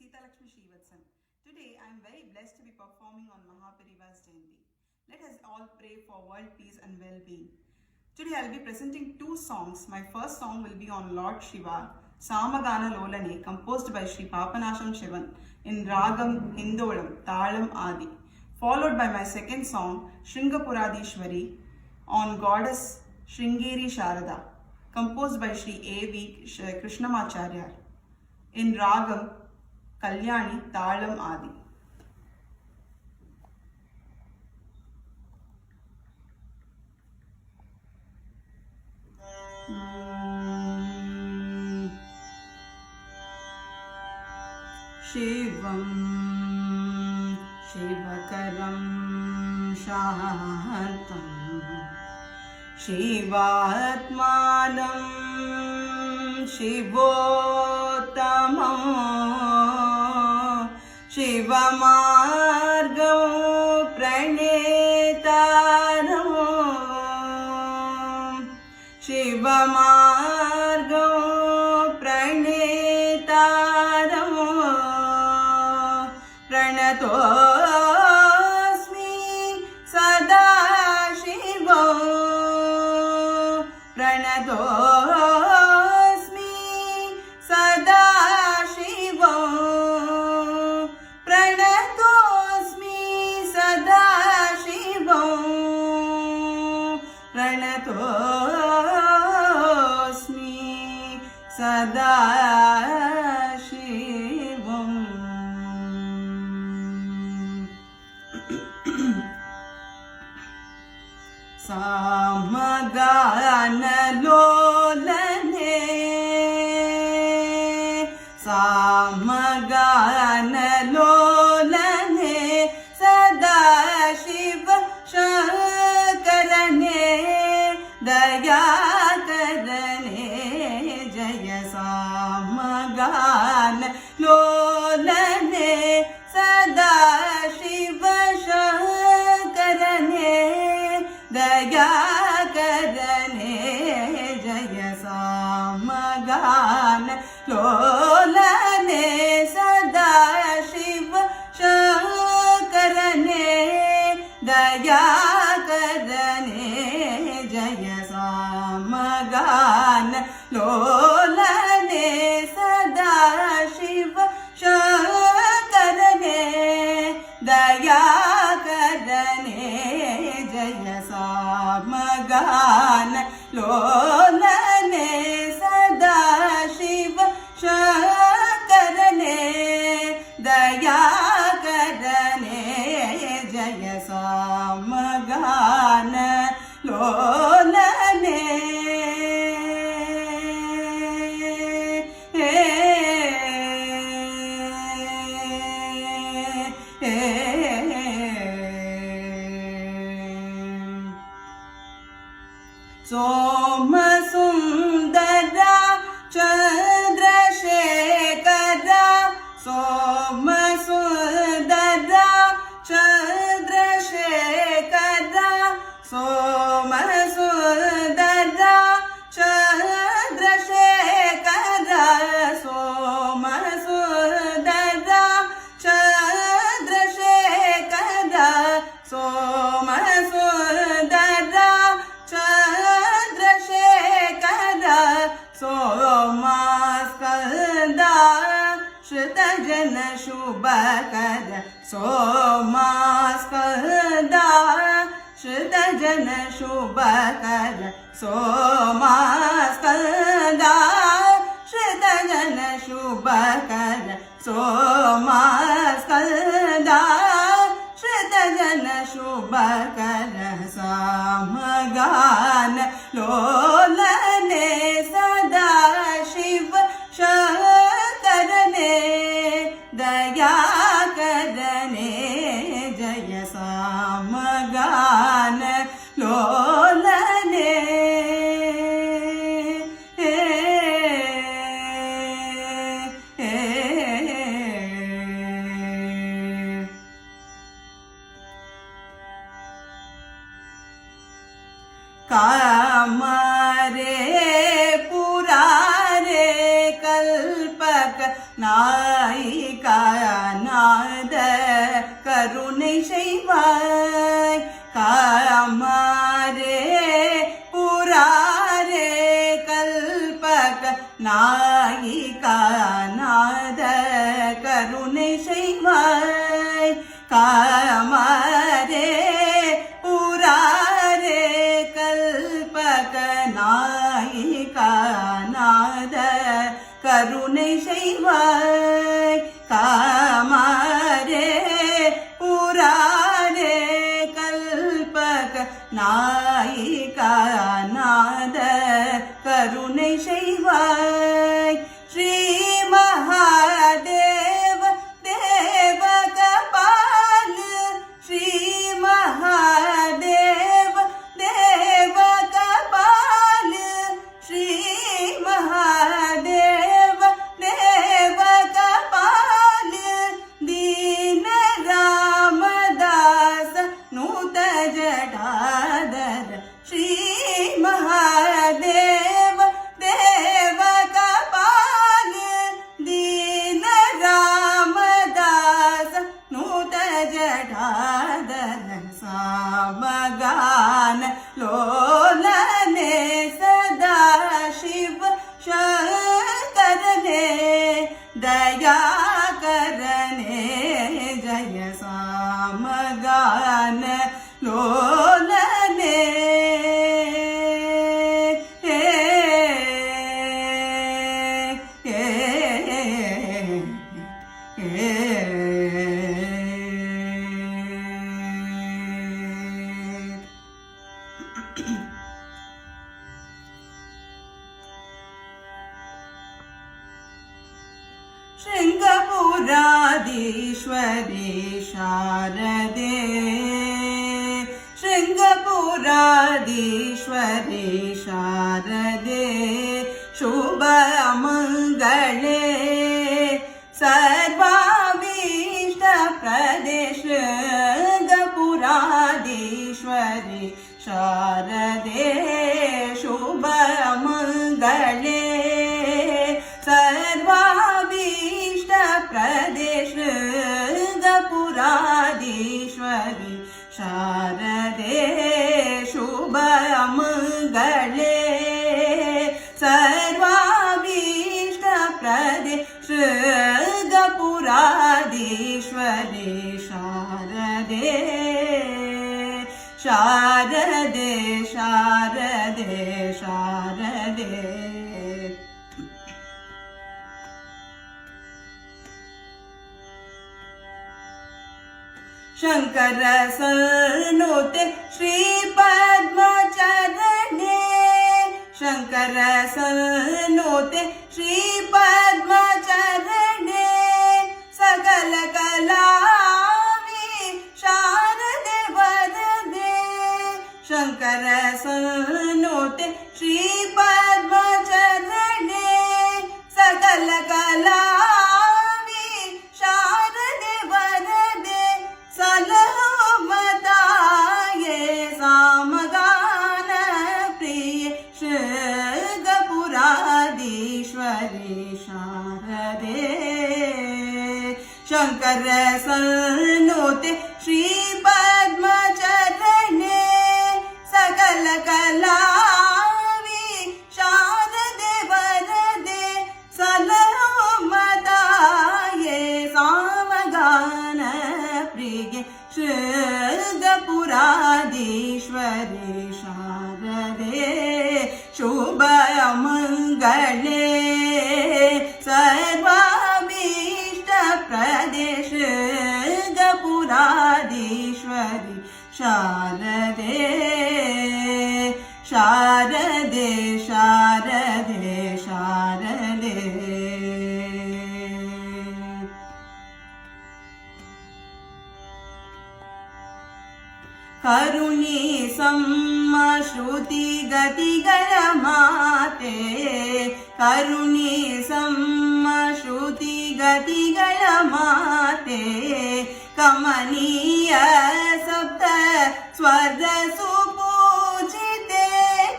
Sita Lakshmi Srivatsan. Today I am very blessed to be performing on Mahapariva's Jayanti. Let us all pray for world peace and well-being. Today I will be presenting two songs. My first song will be on Lord Shiva, Samagana Lolane, composed by Sri Papanasham Shivan in Ragam Hindolam Talam Adi, followed by my second song Shringapuradishwari on Goddess Shringeri Sharada, composed by Sri A.V. Krishnamacharya in Ragam Kalyani Talam Adi. Shivam Shivakaram Shantam Shivatmanam Shivottamam Shivamargam Pranetaram Shivamargam Pranetaram Pranatosmi Sada Shivam Pranatosmi Sada Shivam Pranatosmi Sada Shivam Pranatosmi Sada Shivam. Samagana Lolane, Samagana Lolane, Sada Shiva Shankarane, Dayakarane, Jaya Samagana Lolane, Sada Shiva Shankarane, Dayakarane, Jaya Samagana Lolane, Sada Shiva Shankarane, Dayakarane, Jaya Samagana Lolane, Sada Shiva Shankarane, Dayakarane, Jaya Samagana Lolane, Sada Shiva Shankarane, Dayakarane, Jaya Samagana Lolane. Soma Sundara Chandrasekhara, Soma Sundara Chandrasekhara, Soma Sundara Chandrasekhara, Soma Sundara Chandrasekhara, Soma Sundara Chandrasekhara, Somaskanda Shritajana Shubhakara, Somaskanda Shritajana Shubhakara, Somaskanda Shritajana Shubhakara, Somaskanda Shritajana Shubhakara, Samagana Lolane, Sada Shiva Shankarane, Dayakarane, Jaya Samagana Lolane. Kamare Purare Kalpak Naika காணாத கருணை செய்வாய் காமரே புராரே கல்பக நாய் காணாத கருணை செய்வாய் காமரே புராரே கல்பக நாய் காணாத கருணை செய்வாய் ஸ்ரீ மகாதேவ தேவ கபால ஸ்ரீ மகாதேவ தேவ கபால ஸ்ரீ மகாதேவ தேவ கபால ದೀನ ರಾಮದಾಸ ನೂತ ಜಟಾಧರ ಶ್ರೀ ಮಹಾದೇವ ದೇವ ಕಪಾಲ ದೀನ ರಾಮದಾಸ ನೂತ ಜಟಾಧರ ಸಾಮಗಾನ ಲೋಲನೆ ಸದಾ ಶಿವ ಶಂಕರನೆ ದಯಾಕರನೆ ಜಯ ಸಾಮಗಾನ ಲೋಲನೆ ಶೃಂಗಪುರಾಧೀಶ್ವರಿ ಶಾರದೆ ಶೃಂಗಪುರಾಧೀಶ್ವರಿ ಶಾರದೆ ಶುಭ ಮಂಗಳೇ ಸರ್ವಾಭೀಷ್ಟ ಪ್ರದೇ ಶೃಂಗಪುರಾಧೀಶ್ವರಿ ಶಾರದೆ ಶುಭ ಮಂಗಳೇ ಸರ್ವಾಭೀಷ್ಟ ಪ್ರದೇ ಶೃಂಗಪುರಾಧೀಶ್ವರಿ ಶಾರದೆ ಶುಭ ಮಂಗಳೇ ಸರ್ವಾಭೀಷ್ಟ ಪ್ರದೇ ಶೃಂಗಪುರಾಧೀಶ್ವರಿ ಶಾರದೆ ಶಾರದೆ ಶಾರದೆ ಶಾರದೆ ಶಂಕರ ಸನ್ನುತೆ ಶ್ರೀ ಪದ್ಮಚರಣೆ ಶಂಕರ ಸನ್ನುತೆ ಶ್ರೀ ಪದ್ಮಚರಣೆ ಸಕಲ ಕಲಾವಿ ಶಾರದೆ ವರದೆ ಶಂಕರ ಸನ್ನುತೆ ಶ್ರೀ ಪದ್ಮಚರಣೆ ಸಕಲ ಕಲಾವಿ ಶಾರದೆ ವರದೆ ಸಲಹೋ ಮತಾಯೇ ಸಾಮಗಾನ ಪ್ರಿಯ ಶೃಂಗಪುರಾಧೀಶ್ವರಿ ಶಾರದೆ ಶಂಕರ ಸನ್ನುತೆ ಶ್ರೀ ಪದ್ಮಚರಣೆ ಸಕಲ ಕಲಾವಿ ಶಾರದೆ ವರದೆ ಸಲಹೋ ಮತಾಯೇ ಸಾಮಗಾನ ಪ್ರಿಯ ಶೃಂಗಪುರಾಧೀಶ್ವರಿ ಶಾರದೆ ಶುಭ ಮಂಗಳೇ ಸರ್ವಾಭೀಷ್ಟ ಪ್ರದೇ ಶೃಂಗಪುರಾಧೀಶ್ವರಿ ಶಾರದೆ ಶಾರದೆ ಶಾರದೆ ಶಾರದೆ ಕರುಣಿಸಮ್ಮ ಶ್ರುತಿ ಗತಿಗಳ ಮಾತೆ ಕರುಣಿಸಮ್ಮ ಶ್ರುತಿ ಗತಿಗಳ ಮಾತೆ ಕಮನೀಯ ಸಪ್ತ ಸ್ವರ್ಗ ಸುಪೂಜಿತೆ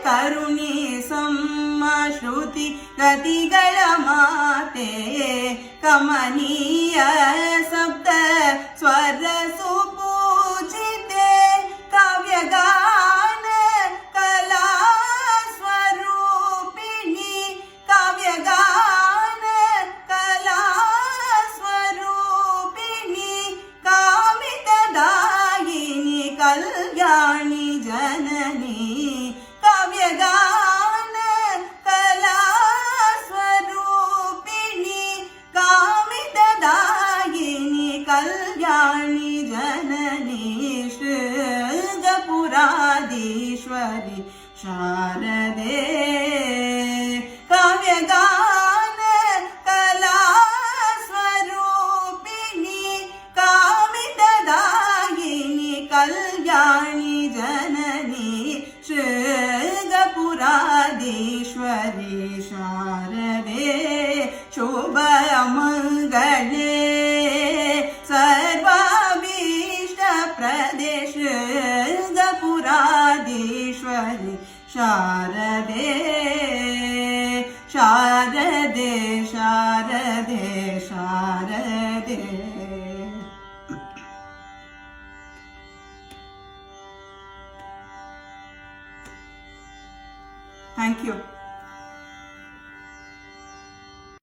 ಕರುಣಿಸಮ್ಮ ಶ್ರುತಿ ಗತಿಗಳ ಮಾತೆ ಕಮನೀಯ ಸಪ್ತ ಸ್ವರ್ಗ ಸುಪೂಜಿತೆ ಕಾವ್ಯಗಾನ ಕಲಾ ಸ್ವರೂಪಿಣಿ ಕಾವ್ಯಗಾನ ಕಲಾ कल्याणी जननी श्रीगपुराधीश्वरी शारदे काव्यगान कला स्वरूपिणी कामितदायिनी कल्याणी जननी श्रीगपुराधीश्वरी शारदे शुभमङ्गले सर्वाभीष्टप्रदे श्रीगपुराधीश्वरी शारदे शारदे शारदे शारदे. Thank you.